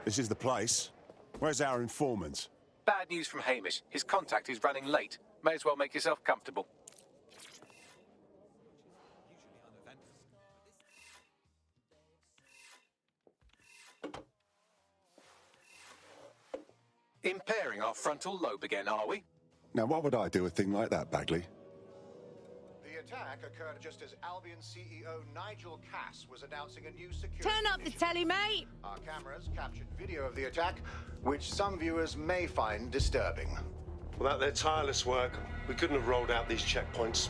This is the place. Where's our informant? Bad news from Hamish. His contact is running late. May as well make yourself comfortable. Impairing our frontal lobe again, are we? Now, what would I do a thing like that, Bagley? The attack occurred just as Albion CEO Nigel Cass was announcing a new security Turn up the telly, mate! Our cameras captured video of the attack, which some viewers may find disturbing. Without their tireless work, we couldn't have rolled out these checkpoints.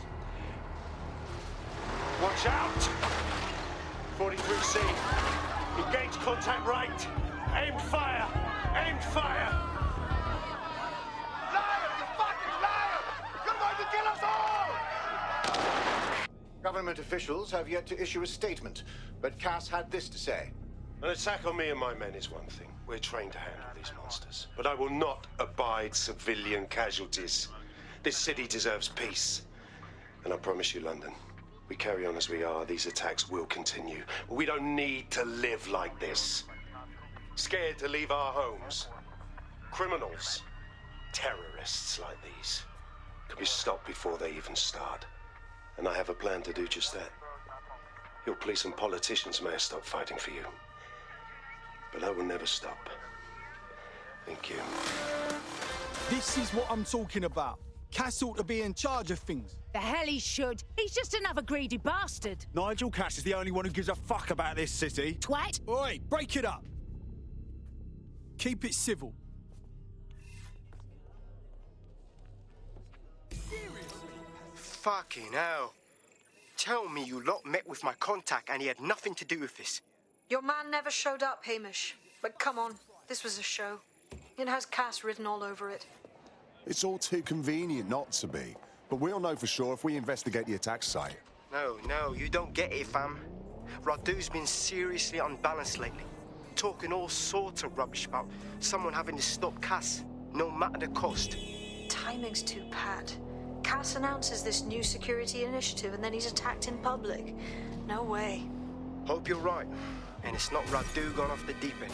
Watch out! 43C. Engage contact right. Aim fire! Aim fire! Liar! You fucking liar! You're going to kill us all! Government officials have yet to issue a statement, but Cass had this to say. An attack on me and my men is one thing. We're trained to handle these monsters. But I will not abide civilian casualties. This city deserves peace. And I promise you, London, we carry on as we are, these attacks will continue. We don't need to live like this. Scared to leave our homes. Criminals, terrorists like these, can be stopped before they even start. And I have a plan to do just that. Your police and politicians may have stopped fighting for you. But I will never stop. Thank you. This is what I'm talking about. Cass ought to be in charge of things. The hell he should. He's just another greedy bastard. Nigel Cass is the only one who gives a fuck about this city. Twat. Oi, break it up. Keep it civil. Fucking hell. Tell me you lot met with my contact and he had nothing to do with this. Your man never showed up, Hamish. But come on, this was a show. It has Cass written all over it. It's all too convenient not to be. But we'll know for sure if we investigate the attack site. No, you don't get it, fam. Radu's been seriously unbalanced lately. Talking all sorts of rubbish about someone having to stop Cass, no matter the cost. Timing's too pat. Cass announces this new security initiative and then he's attacked in public. No way. Hope you're right. And it's not Radu gone off the deep end.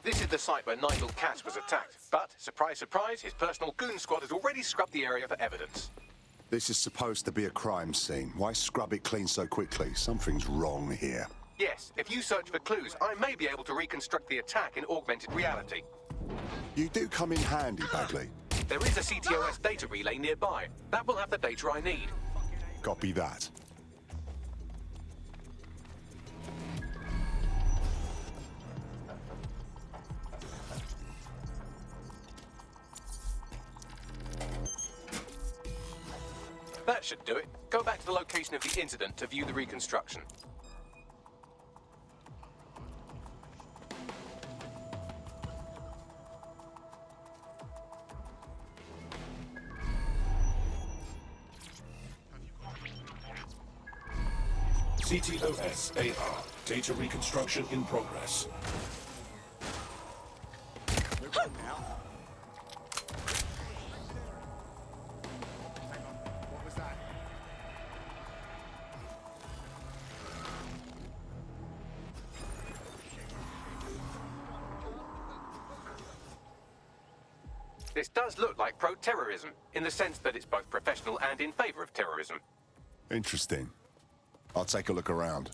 This is the site where Nigel Cass was attacked. But, surprise, surprise, his personal goon squad has already scrubbed the area for evidence. This is supposed to be a crime scene. Why scrub it clean so quickly? Something's wrong here. Yes, if you search for clues, I may be able to reconstruct the attack in augmented reality. You do come in handy, Bagley. There is a CTOS data relay nearby. That will have the data I need. Copy that. That should do it. Go back to the location of the incident to view the reconstruction. CTOS AR. Data reconstruction in progress. This does look like pro-terrorism, in the sense that it's both professional and in favor of terrorism. Interesting. I'll take a look around.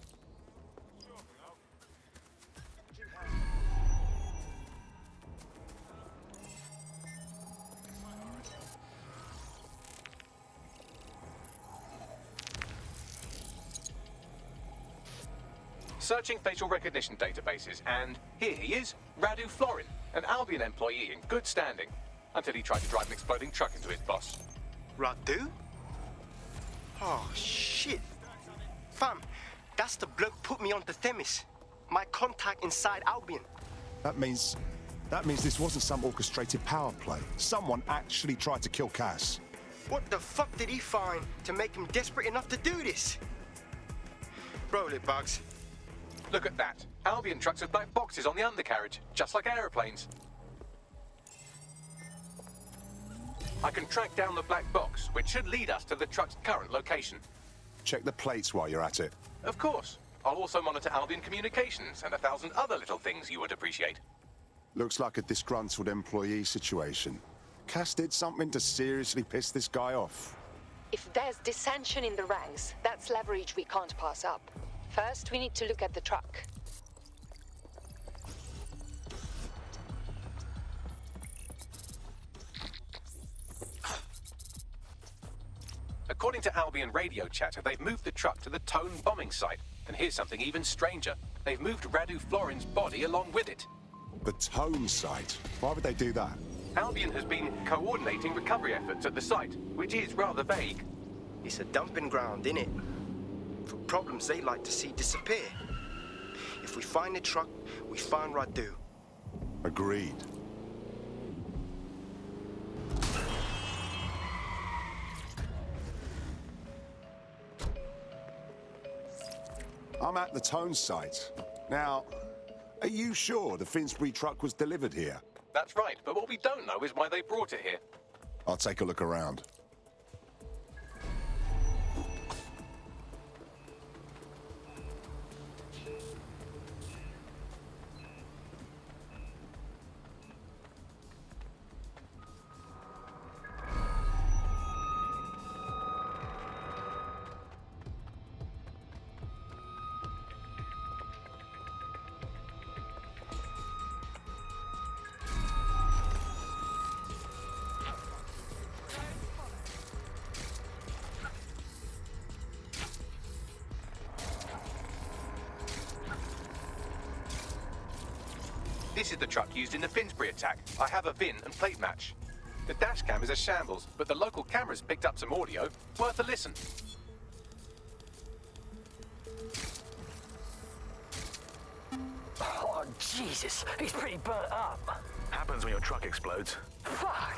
Searching facial recognition databases, and here he is, Radu Florin, an Albion employee in good standing, until he tried to drive an exploding truck into his boss. Radu? Oh, shit. Fam, that's the bloke put me on the Themis. My contact inside Albion. That means this wasn't some orchestrated power play. Someone actually tried to kill Cass. What the fuck did he find to make him desperate enough to do this? Roll it, Bugs. Look at that. Albion trucks with black boxes on the undercarriage, just like aeroplanes. I can track down the black box, which should lead us to the truck's current location. Check the plates while you're at it. Of course. I'll also monitor Albion communications and 1,000 other little things you would appreciate. Looks like a disgruntled employee situation. Cass did something to seriously piss this guy off. If there's dissension in the ranks, that's leverage we can't pass up. First, we need to look at the truck. According to Albion radio chatter, they've moved the truck to the Tone bombing site. And here's something even stranger. They've moved Radu Florin's body along with it. The Tone site? Why would they do that? Albion has been coordinating recovery efforts at the site, which is rather vague. It's a dumping ground, innit? For problems they like to see disappear. If we find the truck, we find Radu. Agreed. I'm at the Tone site. Now, are you sure the Finsbury truck was delivered here? That's right, but what we don't know is why they brought it here. I'll take a look around. This is the truck used in the Finsbury attack. I have a VIN and plate match. The dash cam is a shambles, but the local cameras picked up some audio. Worth a listen. Oh, Jesus. He's pretty burnt up. Happens when your truck explodes. Fuck.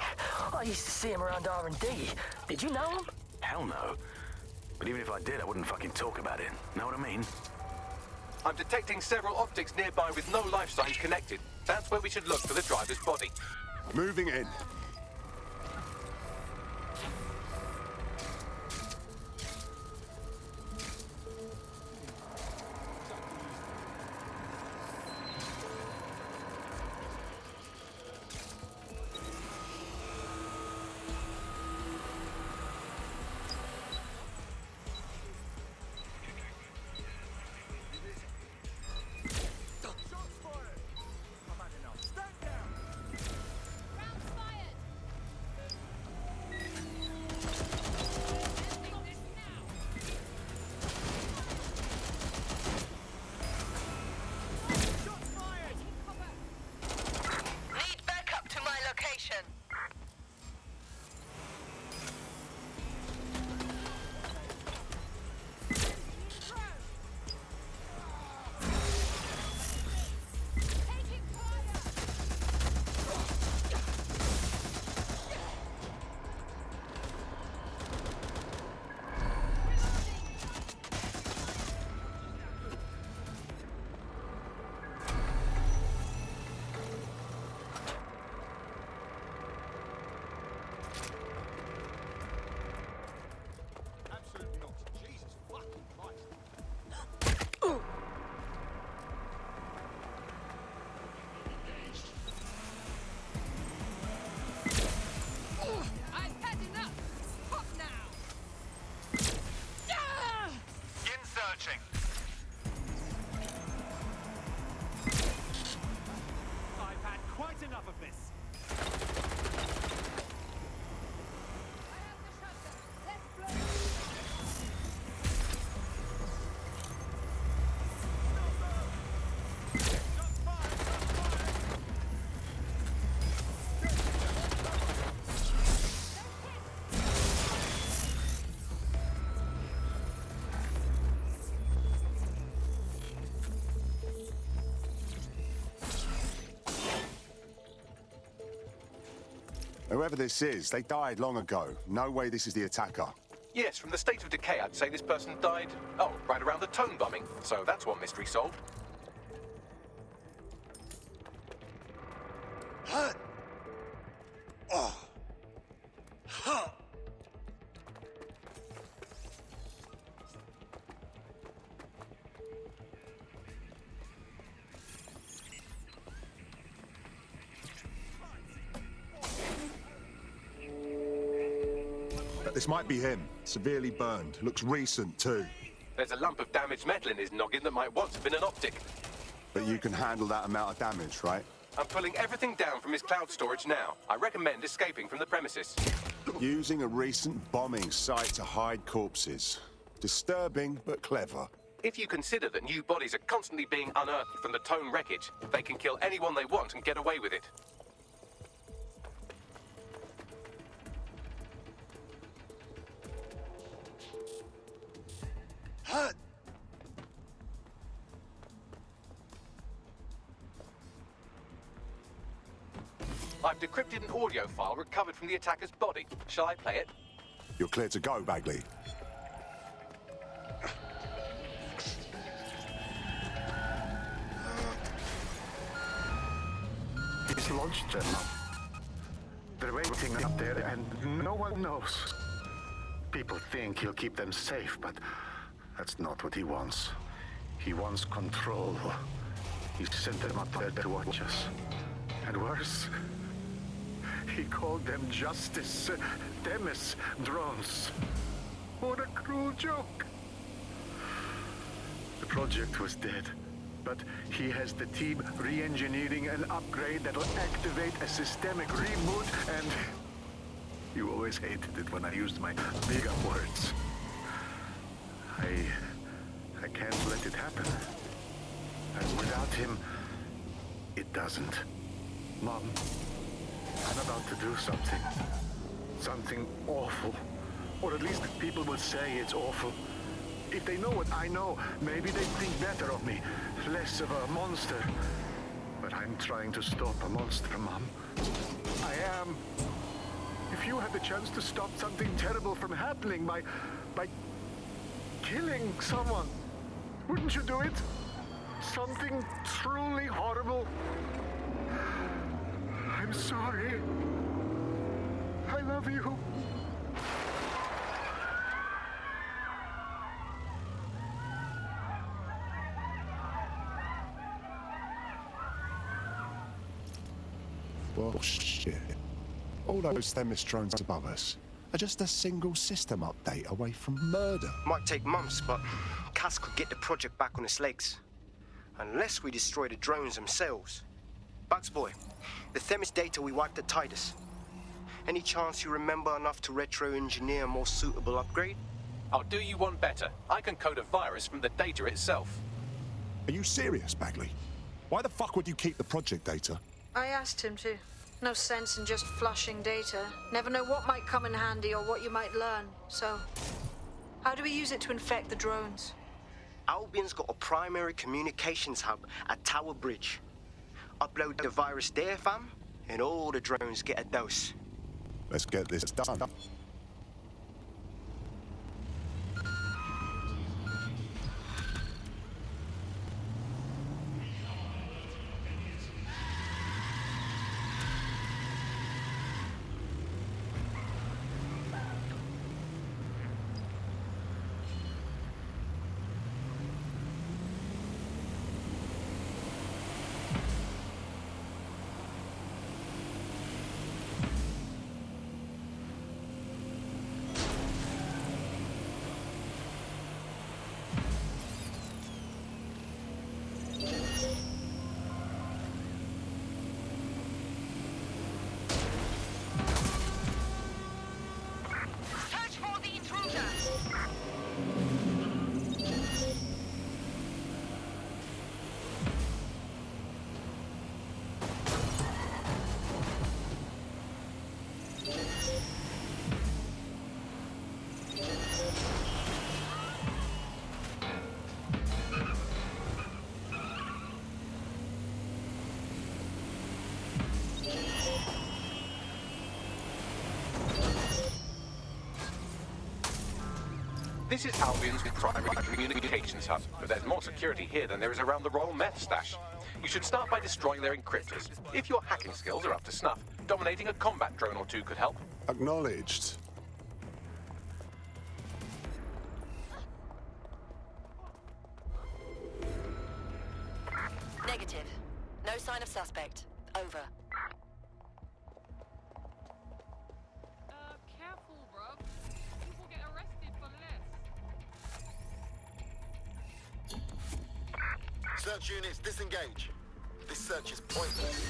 I used to see him around R&D. Did you know him? Hell no. But even if I did, I wouldn't fucking talk about it. Know what I mean? I'm detecting several optics nearby with no life signs connected. That's where we should look for the driver's body. Moving in. approaching. I've had quite enough of this. Whoever this is, they died long ago. No way this is the attacker. Yes, from the state of decay, I'd say this person died, right around the Tone bombing. So that's one mystery solved. This might be him. Severely burned. Looks recent, too. There's a lump of damaged metal in his noggin that might once have been an optic. But you can handle that amount of damage, right? I'm pulling everything down from his cloud storage now. I recommend escaping from the premises. Using a recent bombing site to hide corpses. Disturbing, but clever. If you consider that new bodies are constantly being unearthed from the Tone wreckage, they can kill anyone they want and get away with it. I've decrypted an audio file recovered from the attacker's body. Shall I play it? You're clear to go, Bagley. He's launched them. They're waiting up there, and no one knows. People think he'll keep them safe, but that's not what he wants. He wants control. He sent them up there to watch us. And worse, he called them Justice, Demis drones. What a cruel joke. The project was dead, but he has the team re-engineering an upgrade that'll activate a systemic reboot, and you always hated it when I used my big up words. I can't let it happen. And without him, it doesn't. Mom, I'm about to do something. Something awful. Or at least people will say it's awful. If they know what I know, maybe they'd think better of me. Less of a monster. But I'm trying to stop a monster, Mom. I am. If you had the chance to stop something terrible from happening by killing someone, wouldn't you do it? Something truly horrible. I'm sorry. I love you. Well, shit. All those Themis drones above us are just a single system update away from murder. Might take months, but Cass could get the project back on its legs. Unless we destroy the drones themselves. Bugs boy, the Themis data we wiped at Titus. Any chance you remember enough to retro-engineer a more suitable upgrade? I'll do you one better. I can code a virus from the data itself. Are you serious, Bagley? Why the fuck would you keep the project data? I asked him to. No sense in just flushing data. Never know what might come in handy or what you might learn. So, how do we use it to infect the drones? Albion's got a primary communications hub at Tower Bridge. Upload the virus there, fam, and all the drones get a dose. Let's get this done. This is Albion's primary communications hub, but there's more security here than there is around the Royal Meth Stash. You should start by destroying their encryptors. If your hacking skills are up to snuff, dominating a combat drone or two could help. Acknowledged. Negative. No sign of suspect. Over. Careful, bruv. People get arrested for less. Search units, disengage. This search is pointless.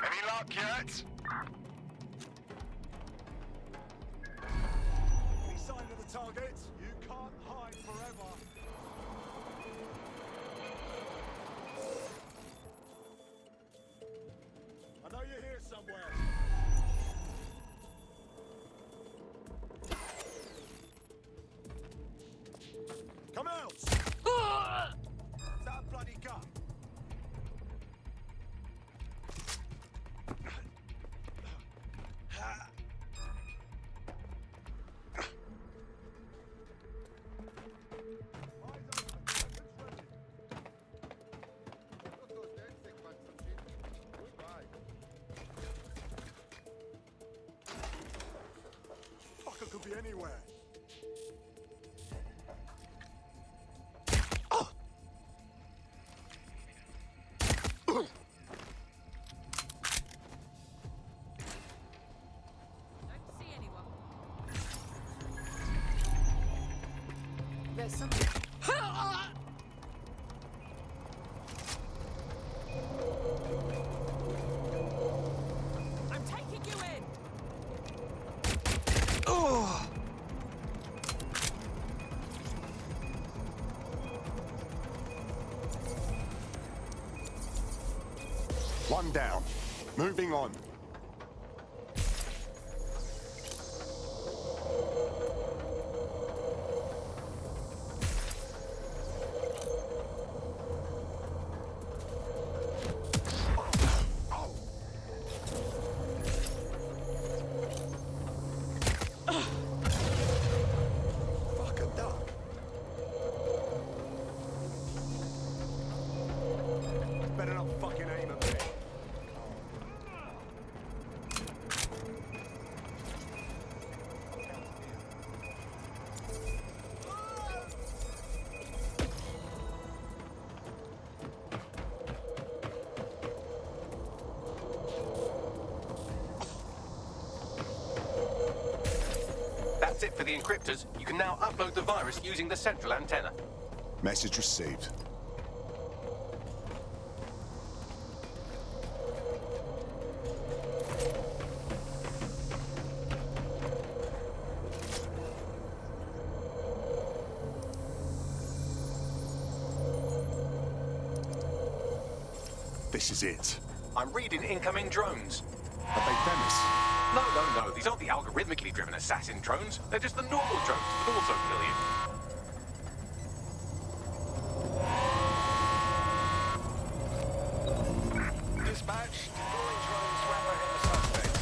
Any luck yet? Any sign of the target? You can't hide forever. I know you're here somewhere. Come out! That bloody gun! Fucker could be anywhere. There's something. I'm taking you in. Oh! One down. Moving on. Better not fucking aim at me. That's it for the encryptors. You can now upload the virus using the central antenna. Message received. This is it. I'm reading incoming drones. Are they Venice? No. These aren't the algorithmically driven assassin drones. They're just the normal drones that also kill you. Dispatch, deploying drone swapper in the suspect.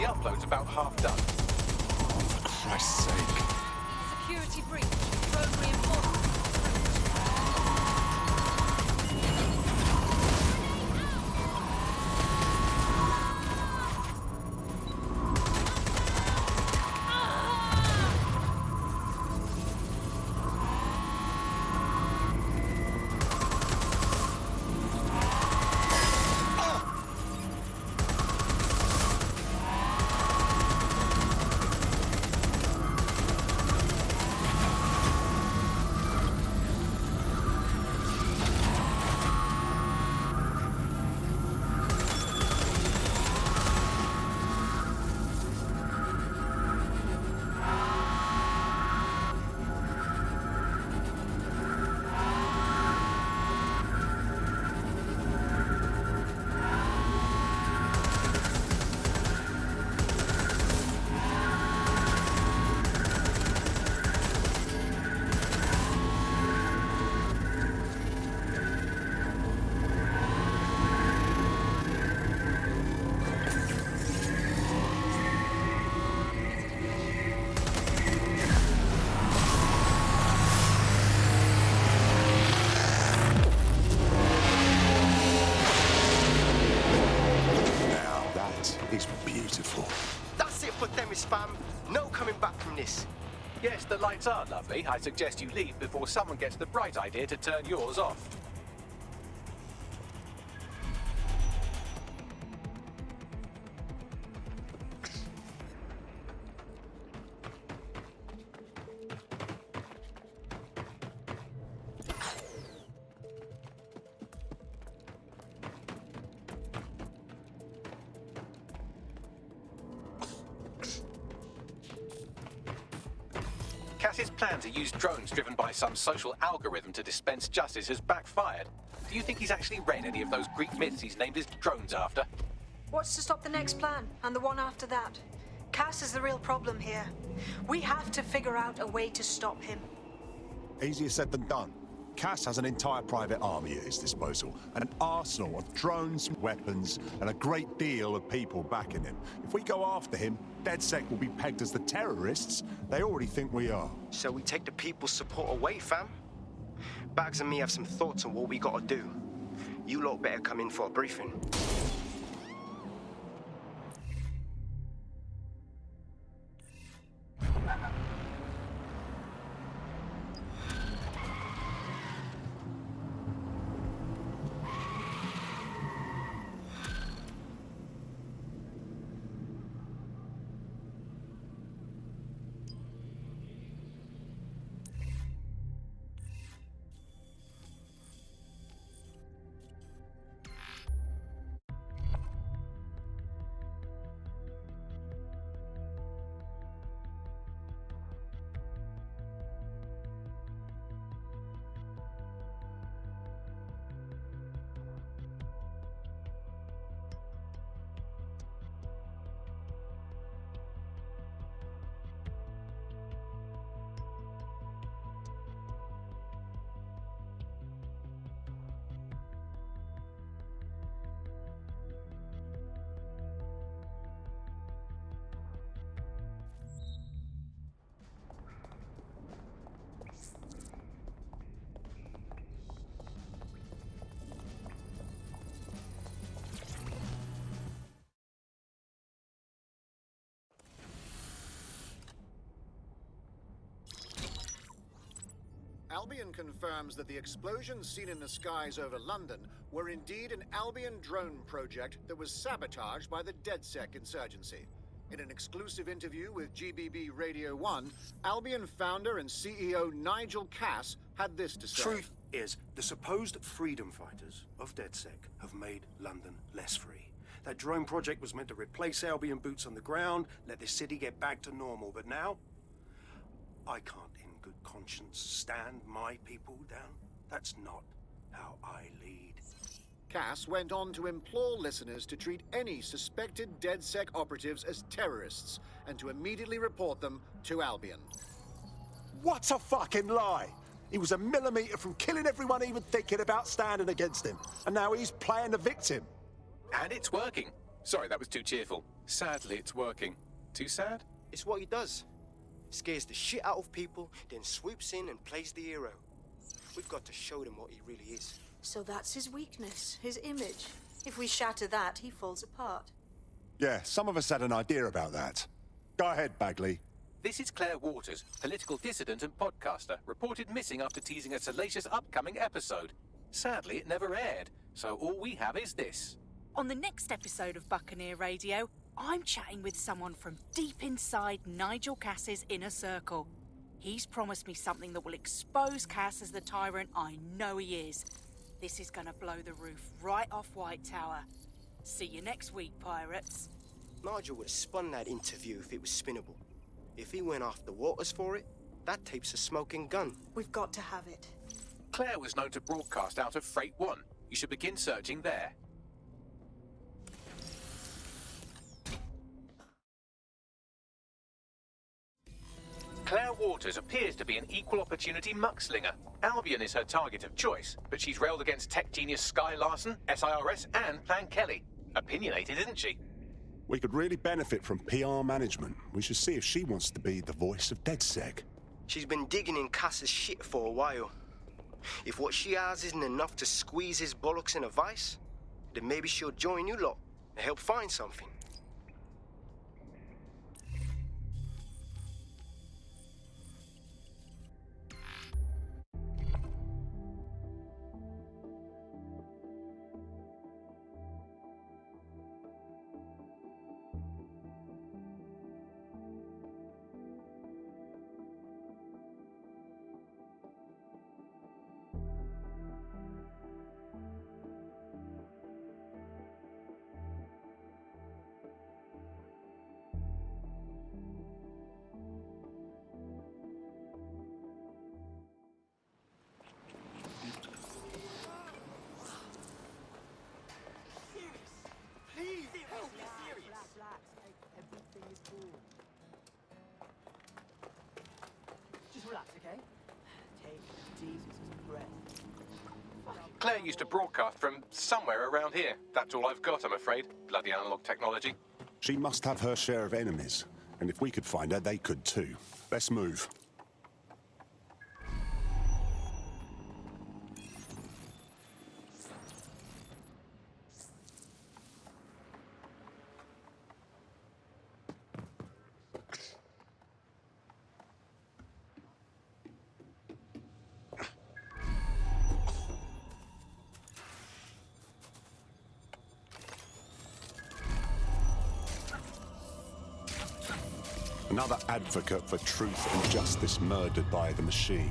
upload's about half done. For Christ's sake. Security breach. Drone reinforcement. Fam, no coming back from this. Yes, the lights are lovely. I suggest you leave before someone gets the bright idea to turn yours off. Cass's plan to use drones driven by some social algorithm to dispense justice has backfired. Do you think he's actually read any of those Greek myths he's named his drones after? What's to stop the next plan, and the one after that? Cass is the real problem here. We have to figure out a way to stop him. Easier said than done. Cass has an entire private army at his disposal, and an arsenal of drones, weapons, and a great deal of people backing him. If we go after him, DedSec will be pegged as the terrorists they already think we are. So we take the people's support away, fam? Bags and me have some thoughts on what we gotta do. You lot better come in for a briefing. Albion confirms that the explosions seen in the skies over London were indeed an Albion drone project that was sabotaged by the DedSec insurgency. In an exclusive interview with GBB Radio 1, Albion founder and CEO Nigel Cass had this to say. Truth is, the supposed freedom fighters of DedSec have made London less free. That drone project was meant to replace Albion boots on the ground, let the city get back to normal, but now I can't in good conscience stand my people down. That's not how I lead. Cass went on to implore listeners to treat any suspected DedSec operatives as terrorists and to immediately report them to Albion. What a fucking lie! He was a millimetre from killing everyone even thinking about standing against him. And now he's playing the victim. And it's working. Sorry, that was too cheerful. Sadly, it's working. Too sad? It's what he does. Scares the shit out of people, then swoops in and plays the hero. We've got to show them what he really is. So that's his weakness, his image. If we shatter that, he falls apart. Yeah, some of us had an idea about that. Go ahead, Bagley. This is Claire Waters, political dissident and podcaster, reported missing after teasing a salacious upcoming episode. Sadly, it never aired, so all we have is this. On the next episode of Buccaneer Radio, I'm chatting with someone from deep inside Nigel Cass's inner circle. He's promised me something that will expose Cass as the tyrant I know he is. This is gonna blow the roof right off White Tower. See you next week, pirates. Nigel would have spun that interview if it was spinnable. If he went after Waters for it, that tape's a smoking gun. We've got to have it. Claire was known to broadcast out of Freight 1. You should begin searching there. Claire Waters appears to be an equal opportunity muckslinger. Albion is her target of choice, but she's railed against tech genius Sky Larson, SIRS, and Plan Kelly. Opinionated, isn't she? We could really benefit from PR management. We should see if she wants to be the voice of DedSec. She's been digging in Cass's shit for a while. If what she has isn't enough to squeeze his bollocks in a vice, then maybe she'll join you lot and help find something. Claire used to broadcast from somewhere around here. That's all I've got, I'm afraid. Bloody analog technology. She must have her share of enemies. And if we could find her, they could too. Let's move. Another advocate for truth and justice murdered by the machine.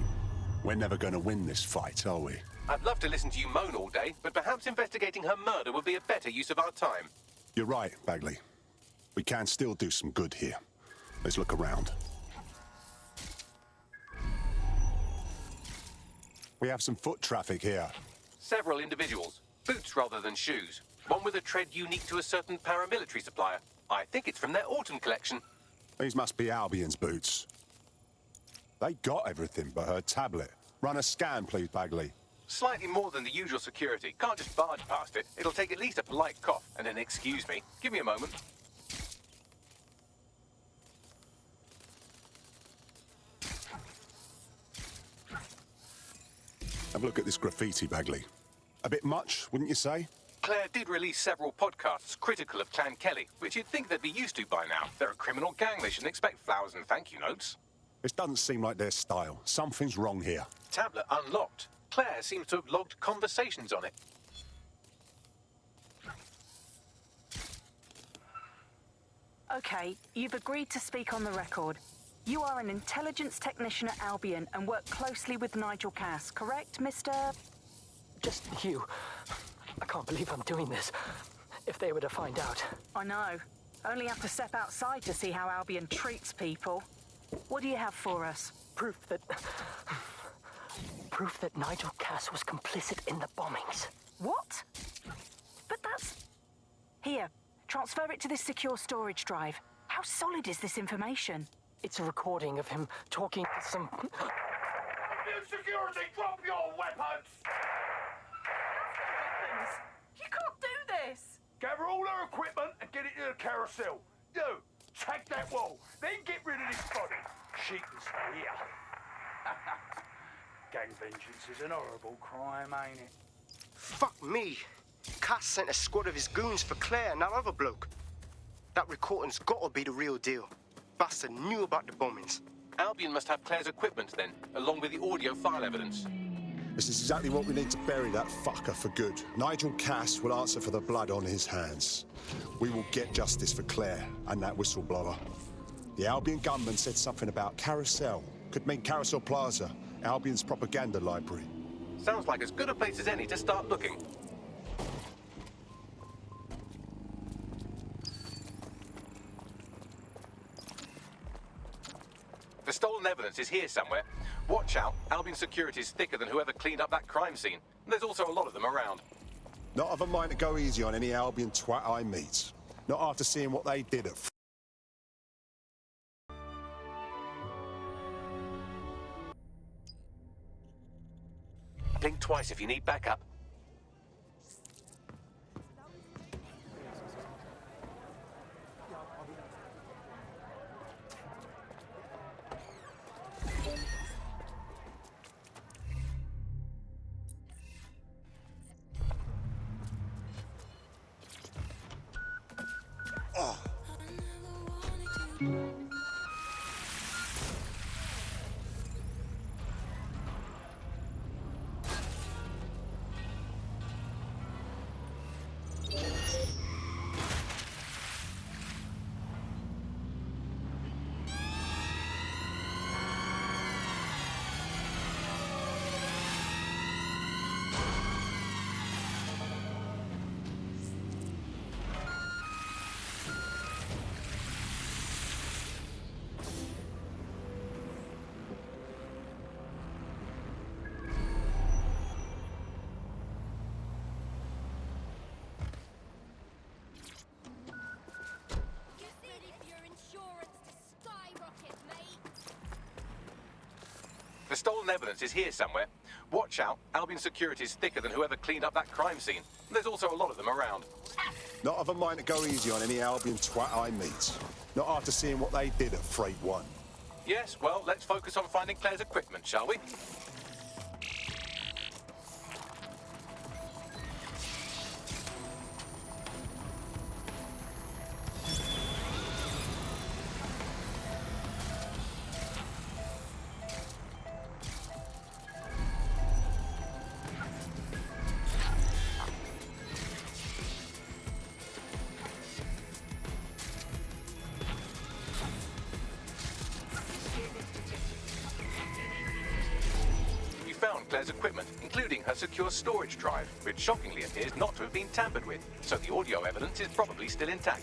We're never going to win this fight, are we? I'd love to listen to you moan all day, but perhaps investigating her murder would be a better use of our time. You're right, Bagley. We can still do some good here. Let's look around. We have some foot traffic here. Several individuals. Boots rather than shoes. One with a tread unique to a certain paramilitary supplier. I think it's from their autumn collection. These must be Albion's boots. They got everything but her tablet. Run a scan, please, Bagley. Slightly more than the usual security. Can't just barge past it. It'll take at least a polite cough and an excuse me. Give me a moment. Have a look at this graffiti, Bagley. A bit much, wouldn't you say? Claire did release several podcasts critical of Clan Kelly, which you'd think they'd be used to by now. They're a criminal gang. They shouldn't expect flowers and thank you notes. This doesn't seem like their style. Something's wrong here. Tablet unlocked. Claire seems to have logged conversations on it. Okay, you've agreed to speak on the record. You are an intelligence technician at Albion and work closely with Nigel Cass, correct, Mr...? Just you. I can't believe I'm doing this. If they were to find out. I know. Only have to step outside to see how Albion treats people. What do you have for us? Proof that Nigel Cass was complicit in the bombings. What? But that's... Here, transfer it to this secure storage drive. How solid is this information? It's a recording of him talking to some... New security, drop your weapons! You can't do this! Gather all her equipment and get into the carousel. You, tag that wall, then get rid of this body. She can stay here. Gang vengeance is an horrible crime, ain't it? Fuck me. Cass sent a squad of his goons for Claire and that other bloke. That recording's gotta be the real deal. Bastard knew about the bombings. Albion must have Claire's equipment then, along with the audio file evidence. This is exactly what we need to bury that fucker for good. Nigel Cass will answer for the blood on his hands. We will get justice for Claire and that whistleblower. The Albion gunman said something about Carousel. Could mean Carousel Plaza, Albion's propaganda library. Sounds like as good a place as any to start looking. The stolen evidence is here somewhere. Watch out, Albion security is thicker than whoever cleaned up that crime scene. There's also a lot of them around. Not of a mind to go easy on any Albion twat I meet. Not after seeing what they did at Blink twice if you need backup. The stolen evidence is here somewhere. Watch out, Albion security is thicker than whoever cleaned up that crime scene. There's also a lot of them around. Not of a mind to go easy on any Albion twat I meet. Not after seeing what they did at Freight 1. Yes, well, let's focus on finding Claire's equipment, shall we? Claire's equipment, including her secure storage drive, which shockingly appears not to have been tampered with, so the audio evidence is probably still intact.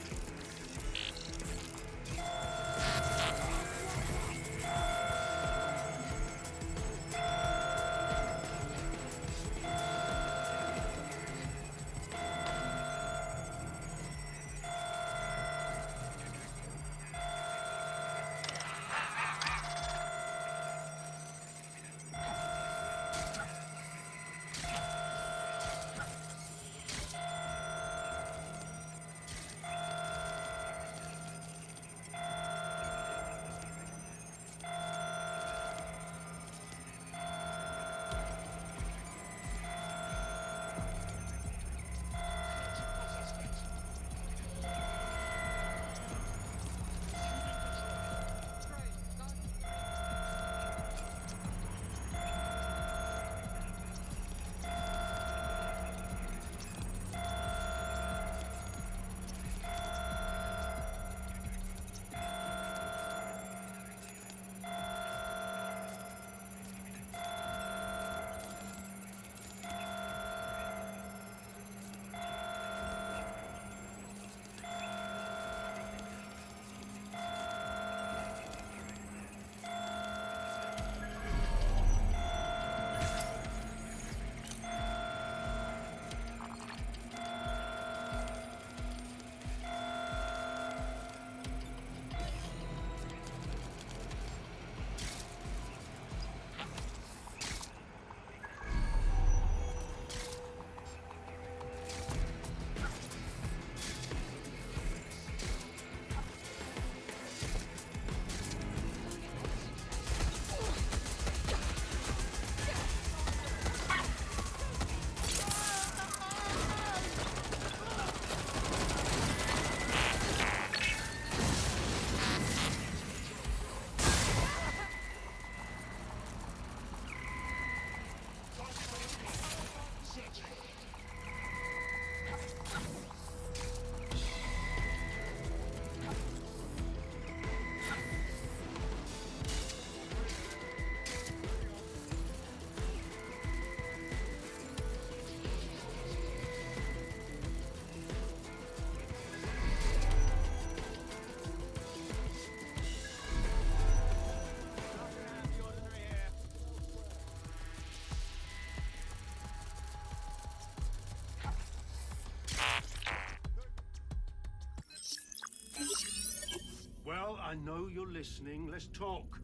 I know you're listening. Let's talk.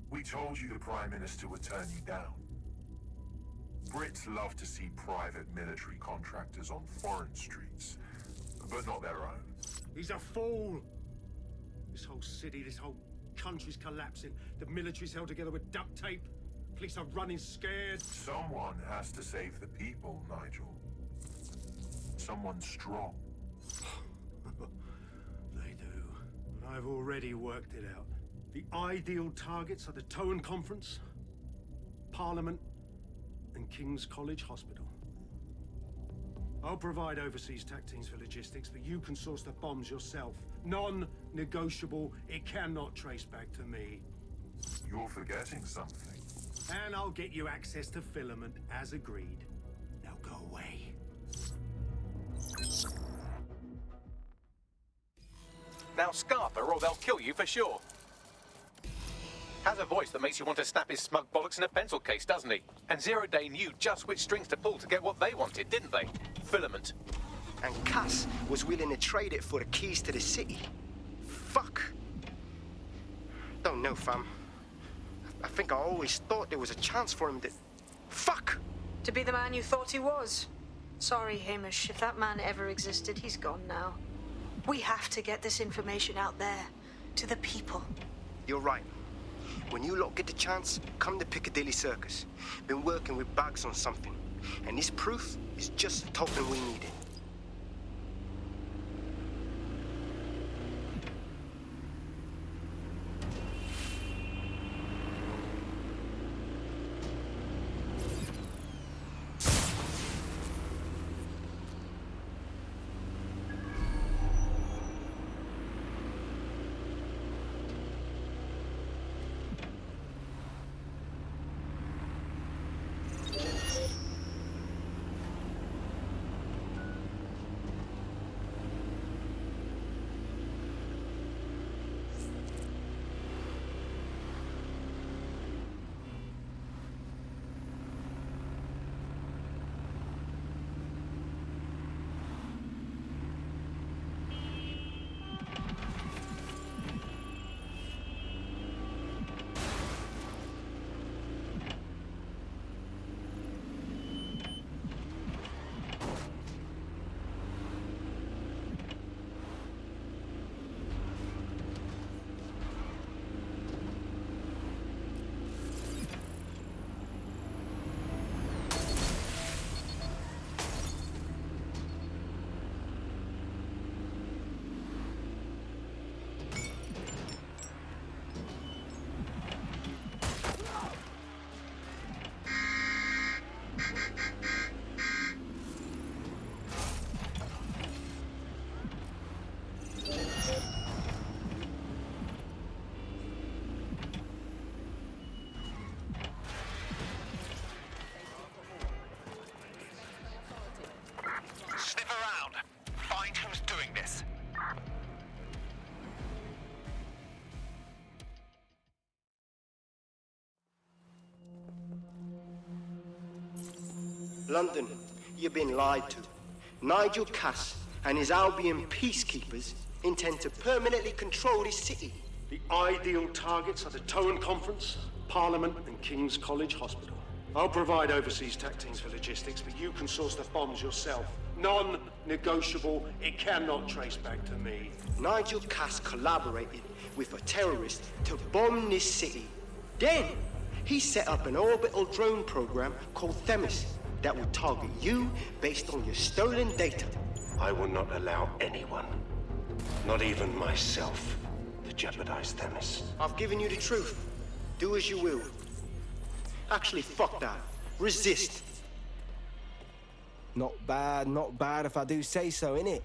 We told you the Prime Minister would turn you down. Brits love to see private military contractors on foreign streets, but not their own. He's a fool. This whole city, this whole country's collapsing. The military's held together with duct tape. Police are running scared. Someone has to save the people, Nigel. Someone strong. They do. I've already worked it out. The ideal targets are the Towan Conference, Parliament, and King's College Hospital. I'll provide overseas tac teams for logistics, but you can source the bombs yourself. Non-negotiable. It cannot trace back to me. You're forgetting something. And I'll get you access to filament, as agreed. Now go away. Now scarper or they'll kill you for sure. Has a voice that makes you want to snap his smug bollocks in a pencil case, doesn't he? And Zero Day knew just which strings to pull to get what they wanted, didn't they? Filament. And Cass was willing to trade it for the keys to the city. Fuck. Don't know, fam. I think I always thought there was a chance for him to... Fuck! To be the man you thought he was. Sorry, Hamish. If that man ever existed, he's gone now. We have to get this information out there. To the people. You're right. When you lot get the chance, come to Piccadilly Circus. Been working with Bags on something. And this proof is just the token we needed. London, you've been lied to. Nigel Cass and his Albion peacekeepers intend to permanently control this city. The ideal targets are the Towan Conference, Parliament, and King's College Hospital. I'll provide overseas tac teams for logistics, but you can source the bombs yourself. Non-negotiable. It cannot trace back to me. Nigel Cass collaborated with a terrorist to bomb this city. Then, he set up an orbital drone program called Themis that will target you based on your stolen data. I will not allow anyone, not even myself, to jeopardize Themis. I've given you the truth. Do as you will. Actually, fuck that. Resist. Not bad if I do say so, innit?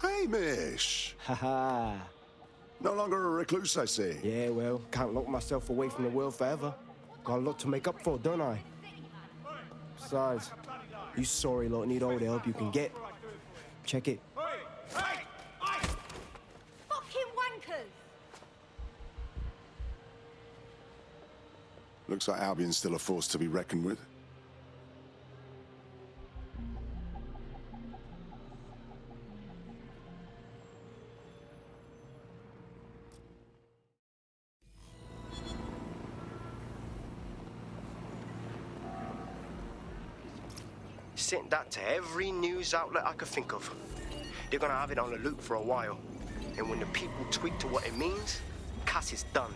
Hamish! Haha. No longer a recluse, I see. Yeah, well, can't lock myself away from the world forever. Got a lot to make up for, don't I? Besides, you sorry lot need all the help you can get. Check it. Fucking wankers! Looks like Albion's still a force to be reckoned with. sent that to every news outlet I could think of. They're gonna have it on the loop for a while. And when the people tweak to what it means, Cass is done.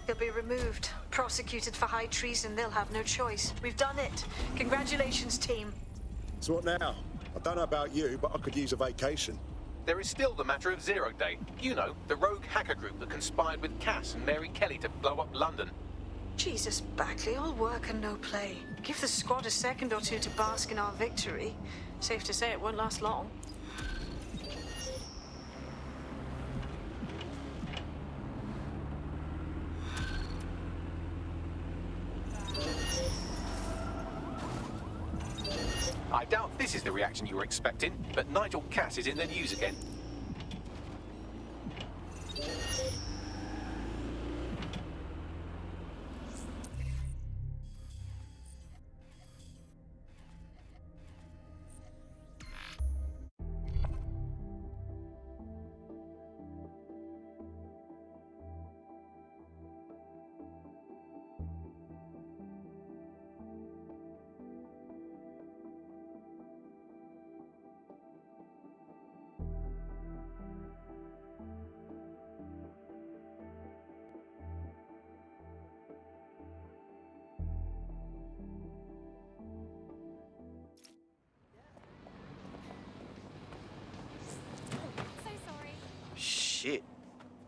He'll be removed, prosecuted for high treason. They'll have no choice. We've done it. Congratulations, team. So what now? I don't know about you, but I could use a vacation. There is still the matter of Zero Day. You know, the rogue hacker group that conspired with Cass and Mary Kelly to blow up London. Jesus, Bagley, all work and no play. Give the squad a second or two to bask in our victory. Safe to say it won't last long. I doubt this is the reaction you were expecting, but Nigel Cass is in the news again. Shit.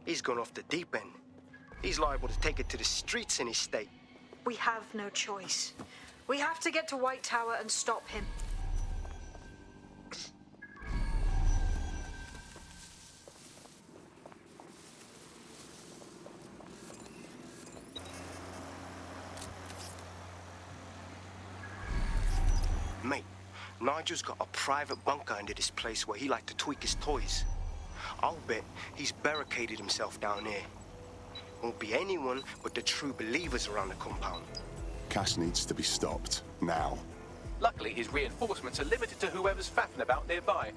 He's gone off the deep end. He's liable to take it to the streets in his state. We have no choice. We have to get to White Tower and stop him. Mate, Nigel's got a private bunker under this place where he likes to tweak his toys. I'll bet he's barricaded himself down there. Won't be anyone but the true believers around the compound. Cass needs to be stopped, now. Luckily, his reinforcements are limited to whoever's faffing about nearby.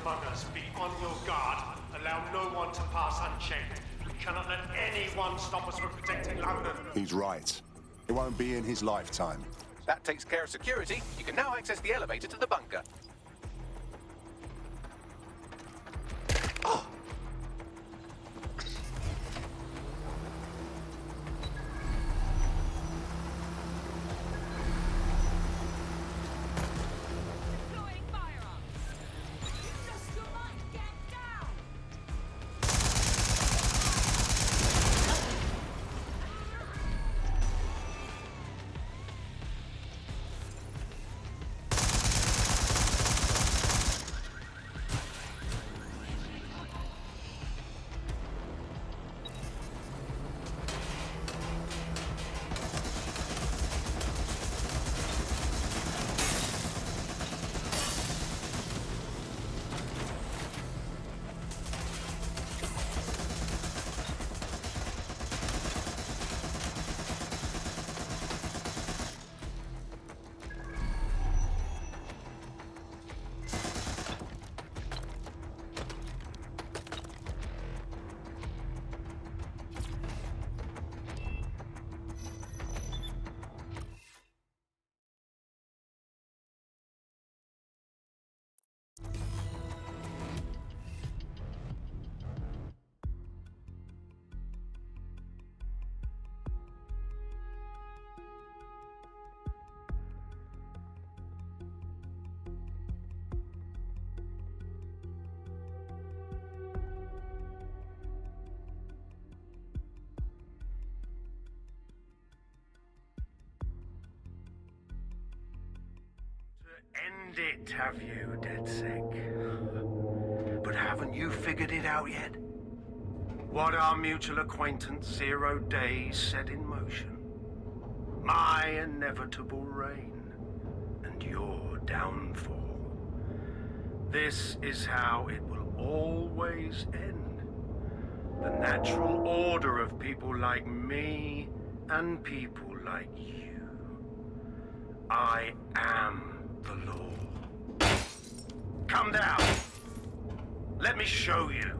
among us, be on your guard. Allow no one to pass unchecked. We cannot let anyone stop us from protecting London. He's right. It won't be in his lifetime. That takes care of security. You can now access the elevator to the bunker. End it, have you, DedSec? But haven't you figured it out yet? What our mutual acquaintance 0 Days set in motion? My inevitable reign and your downfall. This is how it will always end. The natural order of people like me and people like you. I am the law. Come down. Let me show you.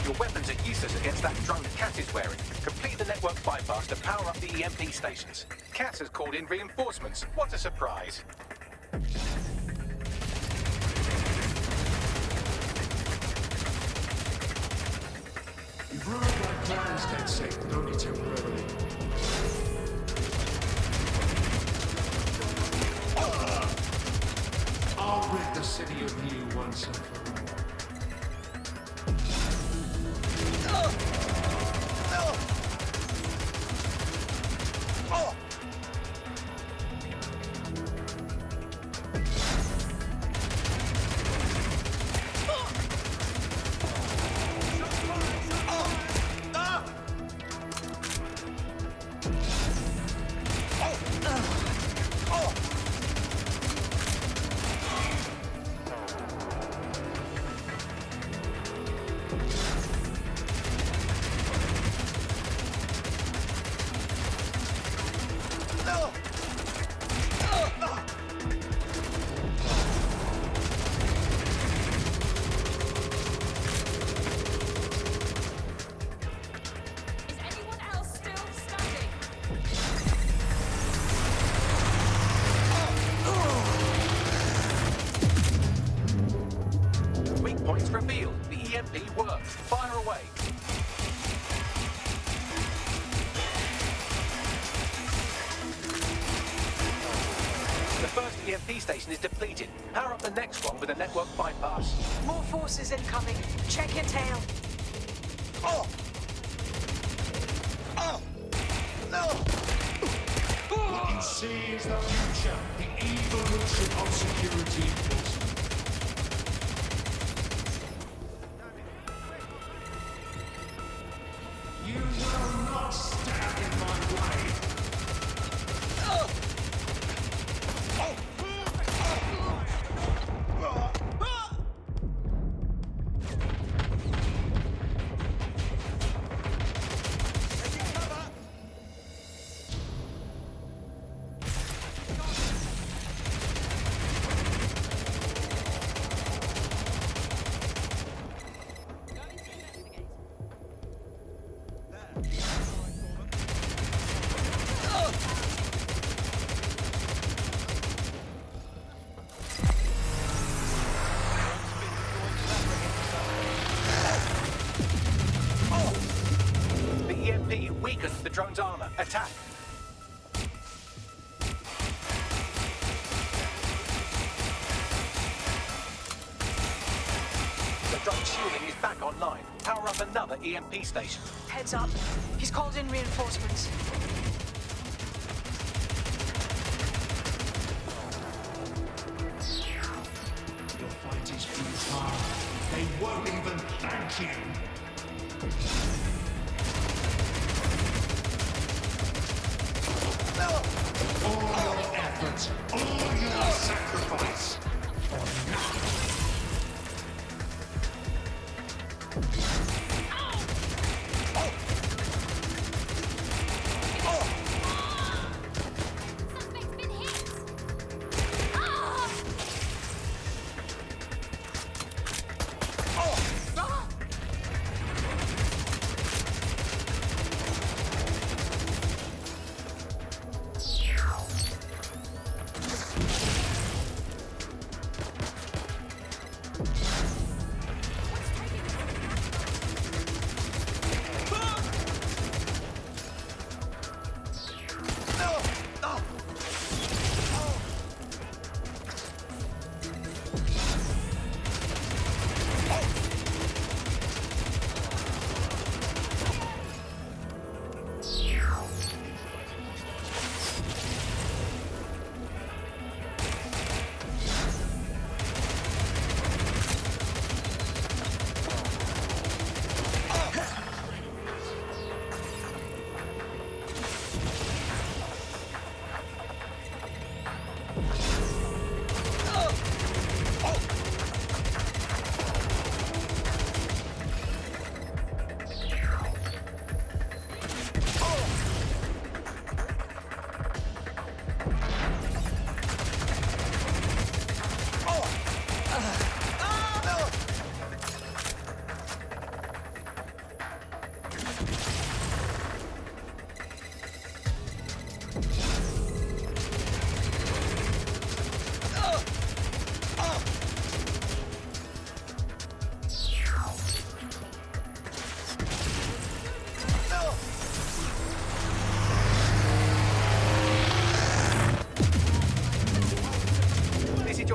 Your weapons are useless against that drone Cass is wearing. Complete the network bypass to power up the EMP stations. Cass has called in reinforcements. What a surprise. You've ruined my plans, DedSec, but only temporarily. I'll rid the city of you once and for all. Revealed. The EMP works. Fire away. The first EMP station is depleted. Power up the next one with a network bypass. More forces incoming. Check your tail. Oh! Oh! No! What you see is the future, the evolution of security enforcement. You will not stand in my way. The drone's armor. Attack. The drone's shielding is back online. Power up another EMP station. Heads up. He's called in reinforcements. Your fight is futile. They won't even thank you. All your efforts, all your sacrifice, for nothing.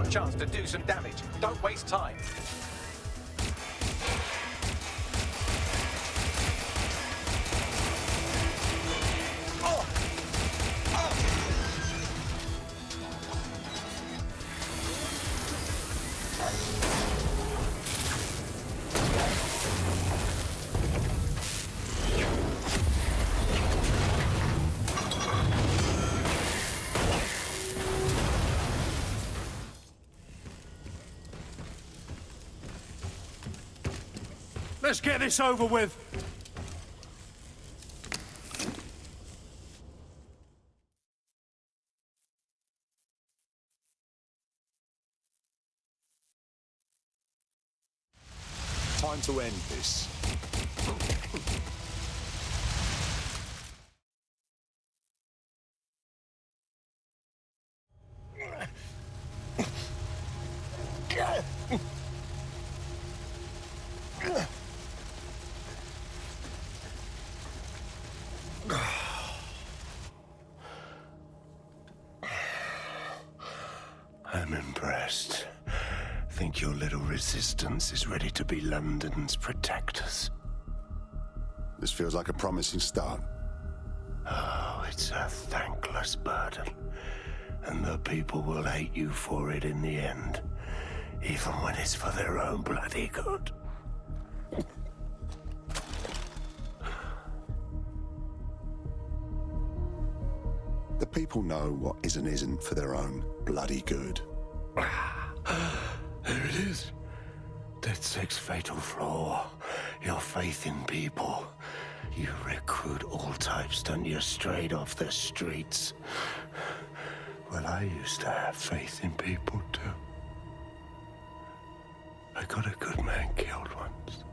your chance to do some damage. Don't waste time. Let's get this over with. Time to end this. I'm impressed. Think your little resistance is ready to be London's protectors? This feels like a promising start. Oh, it's a thankless burden. And the people will hate you for it in the end. Even when it's for their own bloody good. The people know what is and isn't for their own bloody good. There it is. DedSec's fatal flaw. Your faith in people. You recruit all types, don't you, straight off the streets. Well, I used to have faith in people, too. I got a good man killed once.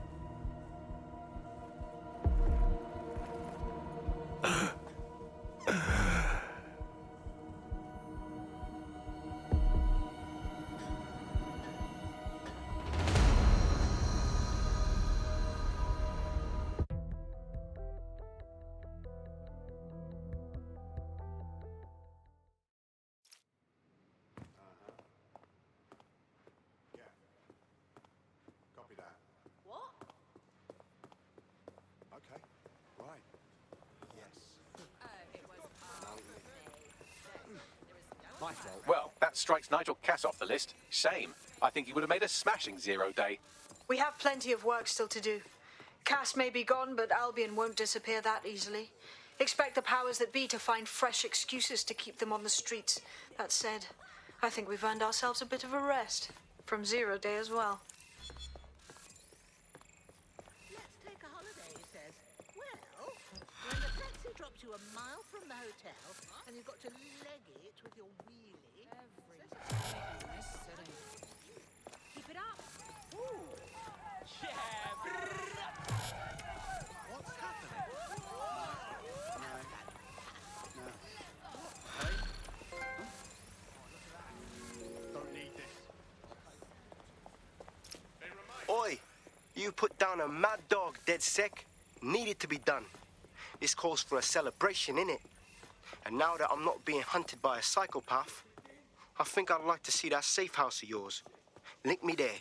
Well, that strikes Nigel Cass off the list. Shame. I think he would have made a smashing 0 day. We have plenty of work still to do. Cass may be gone, but Albion won't disappear that easily. Expect the powers that be to find fresh excuses to keep them on the streets. That said, I think we've earned ourselves a bit of a rest. From 0 day as well. Let's take a holiday, he says. Well, when the taxi drops you a mile from the hotel, and you've got to leg it with your wheelie... Keep it up. Ooh. Yeah. What's happening? Don't need this. Oi! You put down a mad dog, DedSec. Needed to be done. This calls for a celebration, innit? And now that I'm not being hunted by a psychopath, I think I'd like to see that safe house of yours. Link me there.